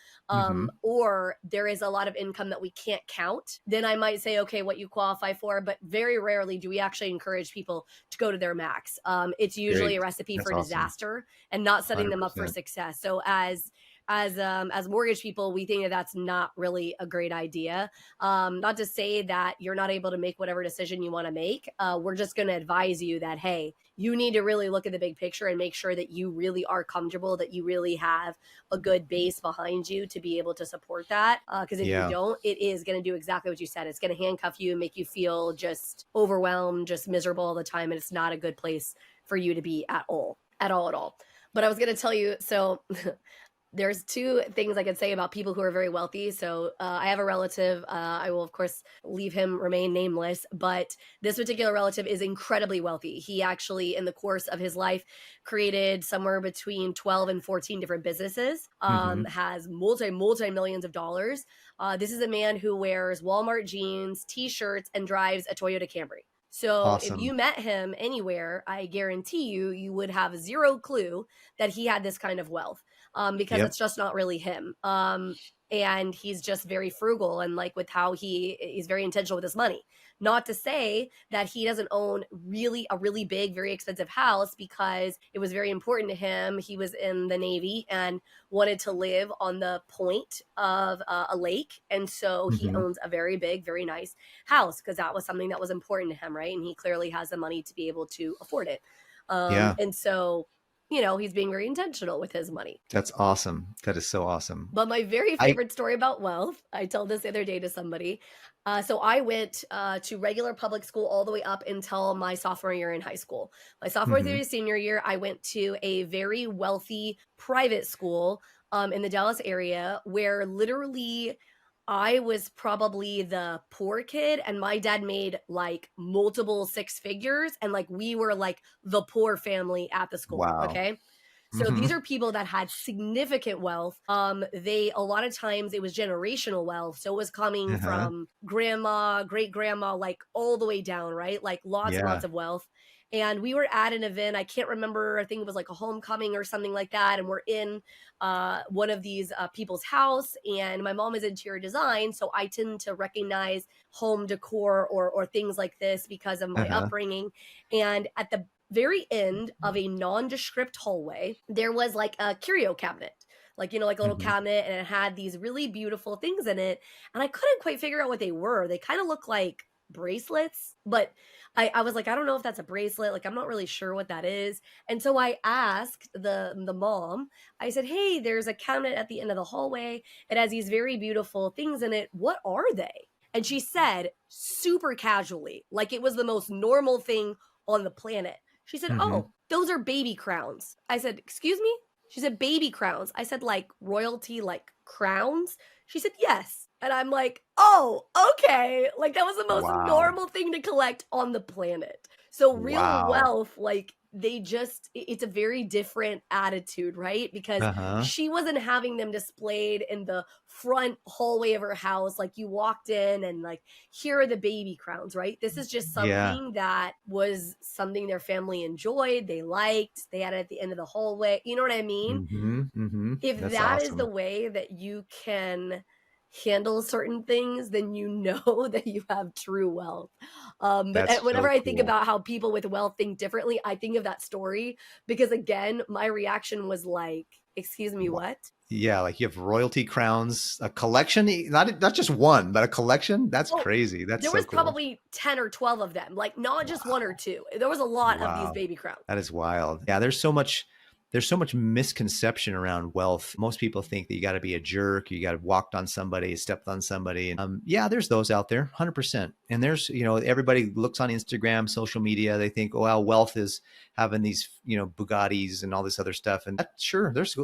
Or there is a lot of income that we can't count. Then I might say, okay, what you qualify for, but very rarely do we actually encourage people to go to their max. It's usually Great. a recipe That's for awesome. disaster and not setting them up for 100%. success. So as mortgage people, we think that that's not really a great idea. Not to say that you're not able to make whatever decision you want to make. We're just going to advise you that, hey, you need to really look at the big picture and make sure that you really are comfortable, that you really have a good base behind you to be able to support that. Because if you don't, it is going to do exactly what you said. It's going to handcuff you and make you feel just overwhelmed, just miserable all the time. And it's not a good place for you to be at all. But I was going to tell you, so there's two things I could say about people who are very wealthy. So I have a relative. I will, of course, remain nameless. But this particular relative is incredibly wealthy. He actually, in the course of his life, created somewhere between 12 and 14 different businesses, has multi-millions of dollars. This is a man who wears Walmart jeans, T-shirts, and drives a Toyota Camry. So Awesome. if you met him anywhere, I guarantee you would have zero clue that he had this kind of wealth, because it's just not really him. And he's just very frugal, and like with how he's very intentional with his money. Not to say that he doesn't own a really big, very expensive house, because it was very important to him. He was in the Navy and wanted to live on the point of a lake. And so he owns a very big, very nice house, because that was something that was important to him, right? And he clearly has the money to be able to afford it. And so he's being very intentional with his money. That's awesome. That is so awesome. But my very I favorite story about wealth, I told this the other day to somebody. So I went to regular public school all the way up until my sophomore year in high school. My sophomore mhm. through senior year, I went to a very wealthy private school in the Dallas area where literally I was probably the poor kid and my dad made like multiple six figures and like we were like the poor family at the school. Wow. Okay. So these Mhm. are people that had significant wealth. They a lot of times it was generational wealth. So it was coming Uh-huh. from grandma, great grandma, like all the way down, right? Like lots and Yeah. lots of wealth. And we were at an event. I can't remember. I think it was like a homecoming or something like that. And we're in one of these people's house. And my mom is interior design, so I tend to recognize home decor or things like this because of my Uh-huh. upbringing. And at the very end of a nondescript hallway, there was like a curio cabinet, like, like a little Mhm. cabinet, and it had these really beautiful things in it. And I couldn't quite figure out what they were. They kind of look like bracelets, but I was like, I don't know if that's a bracelet. Like, I'm not really sure what that is. And so I asked the mom, I said, hey, there's a cabinet at the end of the hallway. It has these very beautiful things in it. What are they? And she said, super casually, like it was the most normal thing on the planet. She said, Mhm. oh, those are baby crowns. I said, excuse me? She said, baby crowns. I said, like royalty, like crowns? She said, yes. And I'm like, oh, okay. Like that was the most Wow. normal thing to collect on the planet. So real Wow. wealth, like it's a very different attitude, right? Because Uh-huh. she wasn't having them displayed in the front hallway of her house. Like you walked in and like, here are the baby crowns, right? This is just Yeah. something that was something their family enjoyed, they liked, they had it at the end of the hallway. You know what I mean? Mhm. Mhm. If That's that is the awesome. way that you can handle certain things, then you know that you have true wealth. But That's whenever so I think cool. about how people with wealth think differently, I think of that story because again, my reaction was like, excuse me, Wha what? Yeah, like you have royalty crowns, a collection, not just one, but a collection? That's Oh, crazy. That's there so was cool. probably 10 or 12 of them, like not just one or Wow. two. There was a lot of these Wow. baby crowns. That is wild. Yeah, there's so much misconception around wealth. Most people think that you got to be a jerk, you got to walked on somebody, stepped on somebody. And yeah, there's those out there, 100%. And there's, everybody looks on Instagram, social media, they think, oh, well, wealth is having these, Bugattis and all this other stuff. And that, sure, there's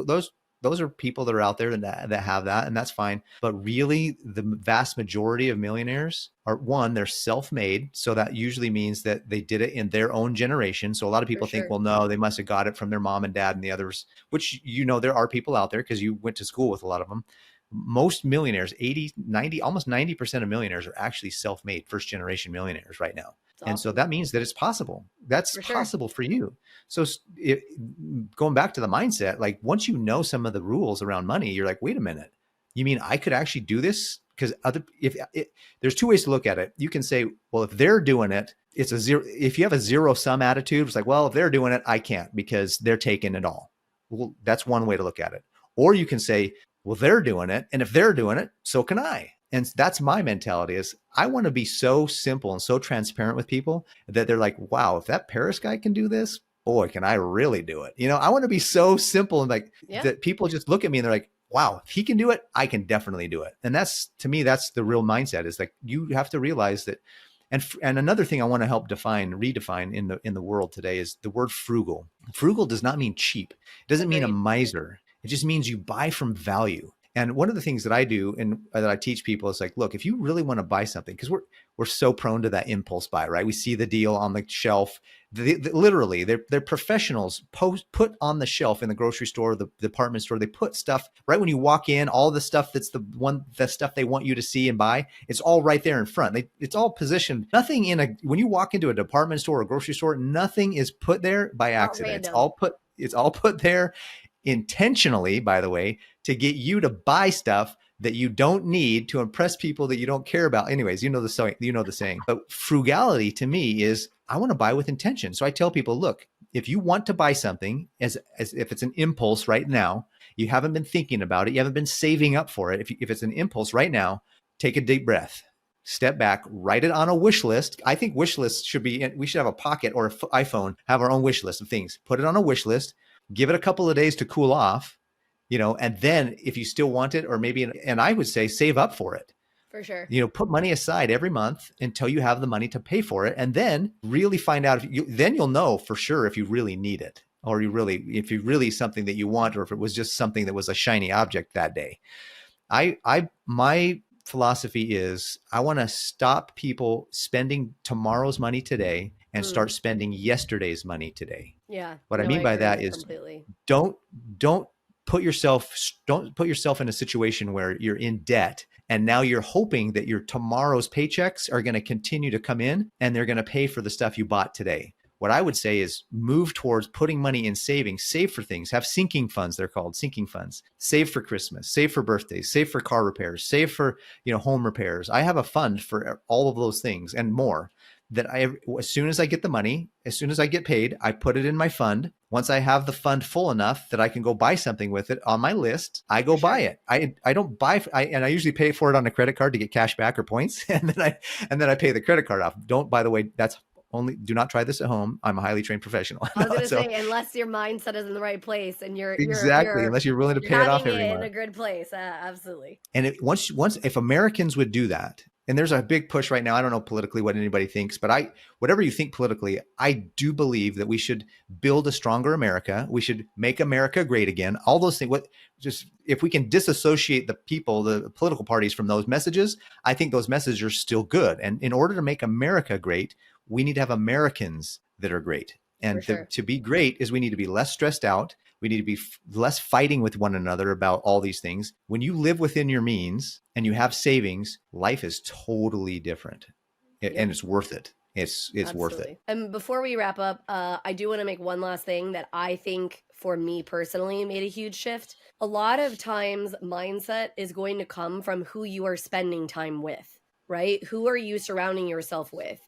those are people that are out there that have that, and that's fine. But really, the vast majority of millionaires are, one, they're self-made. So that usually means that they did it in their own generation. So a lot of For people think, sure. well, no, they must have got it from their mom and dad and the others, which, there are people out there because you went to school with a lot of them. Most millionaires, 80, 90, almost 90% of millionaires are actually self-made first generation millionaires right now. It's And so awesome. that means that it's possible. That's For sure. possible for you. So going back to the mindset, like once you know some of the rules around money, you're like, wait a minute, you mean I could actually do this? Because there's two ways to look at it. You can say, well, if they're doing it, it's a zero. If you have a zero sum attitude, it's like, well, if they're doing it, I can't because they're taking it all. Well, that's one way to look at it. Or you can say, well, they're doing it, and if they're doing it, so can I. And that's my mentality is I want to be so simple and so transparent with people that they're like, wow, if that Paris guy can do this, boy, can I really do it? I want to be so simple and like Yeah. that people just look at me and they're like, wow, if he can do it, I can definitely do it. And that's, to me, that's the real mindset is like, you have to realize that. And another thing I want to help redefine in the world today is the word frugal. Frugal does not mean cheap. It doesn't mean a Agreed. miser. It just means you buy from value. And one of the things that I do and that I teach people is like, look, if you really want to buy something, because we're so prone to that impulse buy, right? We see the deal on the shelf. Literally, they're professionals put on the shelf in the grocery store, the department store. They put stuff right when you walk in. All the stuff that's the stuff they want you to see and buy. It's all right there in front. It's all positioned. Nothing when you walk into a department store or grocery store, nothing is put there by Not accident. random. It's all put there intentionally, by the way, to get you to buy stuff that you don't need to impress people that you don't care about. Anyways, the saying. But frugality to me is I want to buy with intention. So I tell people, look, if you want to buy something as if it's an impulse right now, you haven't been thinking about it, you haven't been saving up for it. If it's an impulse right now, take a deep breath. Step back, write it on a wish list. I think wish lists we should have a pocket or an iPhone, have our own wish list of things. Put it on a wish list. give it a couple of days to cool off, and then if you still want it, or maybe, and I would say save up for it. For sure. Put money aside every month until you have the money to pay for it. And then really find out then you'll know for sure if you really need it, or if you really something that you want, or if it was just something that was a shiny object that day. My philosophy is I want to stop people spending tomorrow's money today and start spending yesterday's money today. Yeah. What I mean by that is completely. don't put yourself in a situation where you're in debt and now you're hoping that your tomorrow's paychecks are going to continue to come in and they're going to pay for the stuff you bought today. What I would say is move towards putting money in savings, save for things, have sinking funds. They're called sinking funds. Save for Christmas, save for birthdays, save for car repairs, save for, home repairs. I have a fund for all of those things and more that as soon as I get the money, as soon as I get paid, I put it in my fund. Once I have the fund full enough that I can go buy something with it on my list, I go buy it. I don't buy, and I usually pay for it on a credit card to get cash back or points. And then I pay the credit card off. By the way, do not try this at home. I'm a highly trained professional. I was going to say, unless your mindset is in the right place and unless you're willing to pay it off every month. In a good place. Absolutely. And if Americans would do that, and there's a big push right now, I don't know politically what anybody thinks, but whatever you think politically, I do believe that we should build a stronger America. We should make America great again. All those things, if we can disassociate the political parties from those messages, I think those messages are still good. And in order to make America great, we need to have Americans that are great. And to be great is we need to be less stressed out. We need to be less fighting with one another about all these things. When you live within your means and you have savings, life is totally different. And it's worth it. It's worth it. And before we wrap up, I do want to make one last thing that I think for me personally made a huge shift. A lot of times mindset is going to come from who you are spending time with, right? Who are you surrounding yourself with?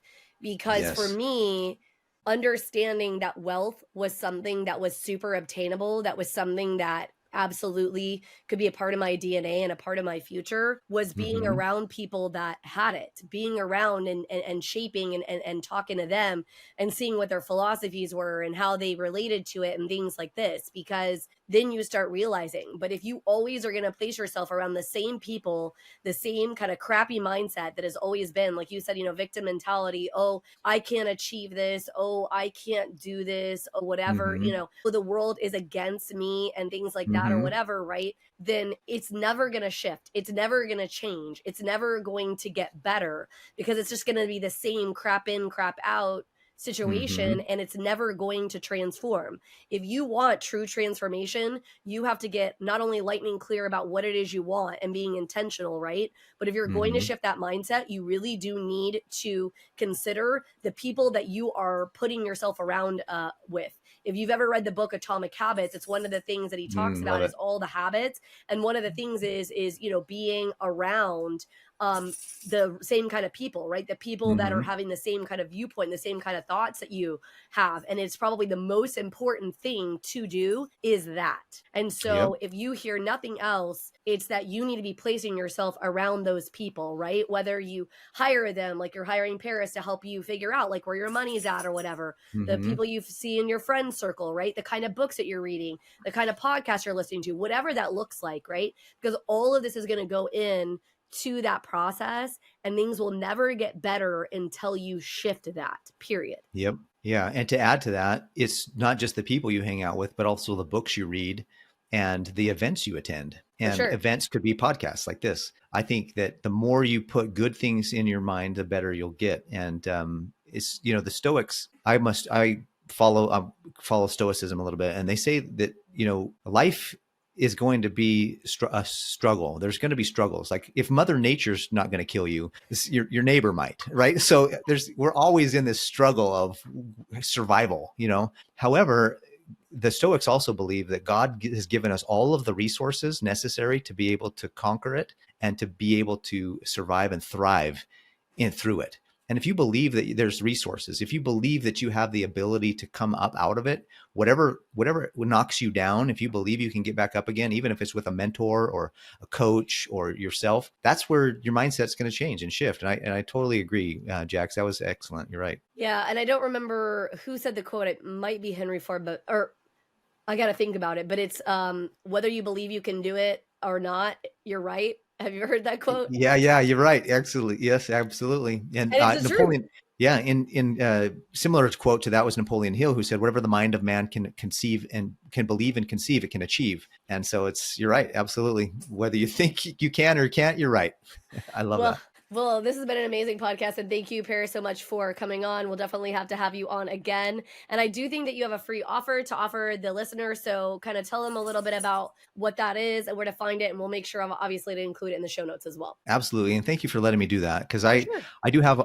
Because for me, understanding that wealth was something that was super obtainable, that was something that absolutely could be a part of my DNA and a part of my future, was being around people that had it, being around and shaping and talking to them and seeing what their philosophies were and how they related to it and things like this, because then you start realizing. But if you always are going to place yourself around the same people, the same kind of crappy mindset that has always been, like you said, victim mentality, oh, I can't achieve this, oh, I can't do this, or whatever, the world is against me and things like that or whatever, right? Then it's never going to shift. It's never going to change. It's never going to get better, because it's just going to be the same crap in, crap out situation, and it's never going to transform. If you want true transformation, you have to get not only lightning clear about what it is you want and being intentional, right? But if you're going to shift that mindset, you really do need to consider the people that you are putting yourself around with. If you've ever read the book Atomic Habits, it's one of the things that he talks about is all the habits. And one of the things is being around the same kind of people, right? The people that are having the same kind of viewpoint, the same kind of thoughts that you have. And it's probably the most important thing to do is that. And so if you hear nothing else, it's that you need to be placing yourself around those people, right? Whether you hire them, like you're hiring Paris to help you figure out like where your money's at or whatever, the people you see in your friend circle, right? The kind of books that you're reading, the kind of podcasts you're listening to, whatever that looks like, right? Because all of this is going to go in to that process, and things will never get better until you shift that, period. Yep. Yeah. And to add to that, it's not just the people you hang out with, but also the books you read and the events you attend. And events could be podcasts like this. I think that the more you put good things in your mind, the better you'll get. And it's, the Stoics, I follow Stoicism a little bit. And they say that, life is going to be a struggle. There's going to be struggles. Like if Mother Nature's not going to kill you, your neighbor might, right? So we're always in this struggle of survival, However, the Stoics also believe that God has given us all of the resources necessary to be able to conquer it and to be able to survive and thrive through it. And if you believe that there's resources, if you believe that you have the ability to come up out of it, whatever knocks you down, if you believe you can get back up again, even if it's with a mentor or a coach or yourself, that's where your mindset's going to change and shift. And I totally agree, Jax. That was excellent. You're right. Yeah. And I don't remember who said the quote. It might be Henry Ford, or I got to think about it, but it's whether you believe you can do it or not, you're right. Have you heard that quote? Yeah, yeah, you're right. Absolutely. Yes, absolutely. And And it's the truth. Napoleon, yeah, in similar quote to that was Napoleon Hill, who said, "Whatever the mind of man can conceive and can believe and conceive, it can achieve." And so you're right. Absolutely. Whether you think you can or can't, you're right. I love Well, that. well, this has been an amazing podcast, and thank you, Paris, so much for coming on. We'll definitely have to have you on again. And I do think that you have a free offer to offer the listener. So kind of tell them a little bit about what that is and where to find it. And we'll make sure, obviously, to include it in the show notes as well. Absolutely. And thank you for letting me do that. Because For sure.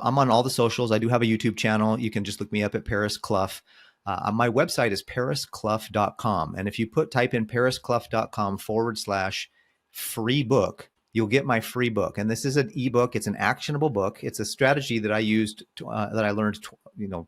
I'm on all the socials. I do have a YouTube channel. You can just look me up at Paris Clough. My website is parisclough.com. And if you type in parisclough.com/free book, you'll get my free book. And this is an ebook. It's an actionable book. It's a strategy that I used that I learned,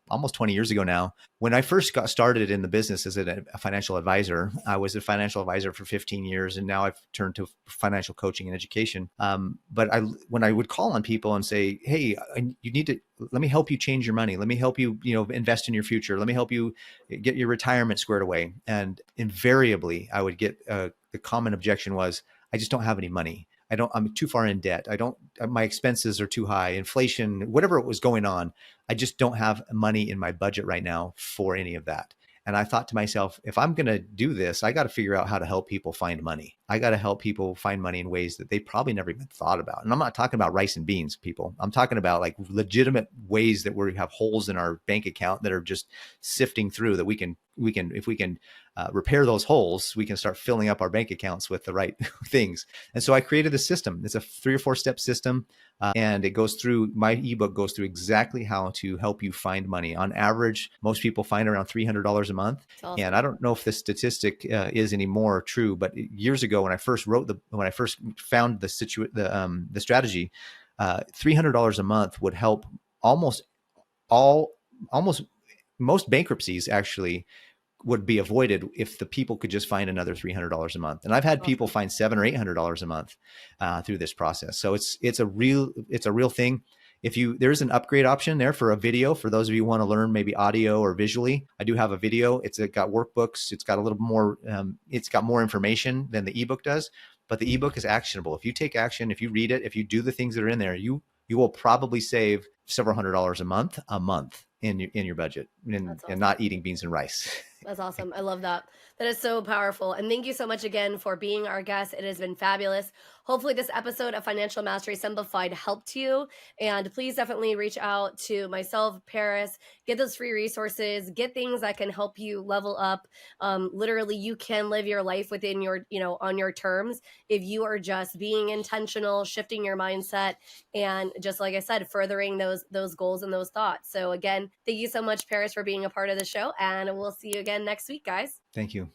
almost 20 years ago now. When I first got started in the business as a financial advisor, I was a financial advisor for 15 years, and now I've turned to financial coaching and education. But when I would call on people and say, "Hey, you need to let me help you change your money. Let me help you, invest in your future. Let me help you get your retirement squared away," and invariably, I would get the common objection was, "I just don't have any money. I'm too far in debt. My expenses are too high, inflation, whatever it was going on. I just don't have money in my budget right now for any of that." And I thought to myself, if I'm going to do this, I got to figure out how to help people find money. I got to help people find money in ways that they probably never even thought about. And I'm not talking about rice and beans, people. I'm talking about like legitimate ways that we have holes in our bank account that are just sifting through that if we can repair those holes, we can start filling up our bank accounts with the right things. And so I created a system. It's a 3 or 4 step system. And my ebook goes through exactly how to help you find money. On average, most people find around $300 a month. Awesome. And I don't know if this statistic is anymore true, but years ago when I first found the strategy, $300 a month would help almost most bankruptcies actually would be avoided if the people could just find another $300 a month. And I've had people find $700 or $800 a month through this process. So it's a real thing. There's an upgrade option there for a video for those of you who want to learn maybe audio or visually. I do have a video. It's got workbooks. It's got a little more. It's got more information than the ebook does. But the ebook is actionable. If you take action, if you read it, if you do the things that are in there, you will probably save several $100s a month in your budget, and not eating beans and rice. That's awesome. I love that. That is so powerful. And thank you so much again for being our guest. It has been fabulous. Hopefully this episode of Financial Mastery Simplified helped you. And please definitely reach out to myself, Paris, get those free resources, get things that can help you level up. Literally, you can live your life within your, on your terms if you are just being intentional, shifting your mindset, and just like I said, furthering those goals and those thoughts. So again, thank you so much, Paris, for being a part of the show. And we'll see you again next week, guys. Thank you.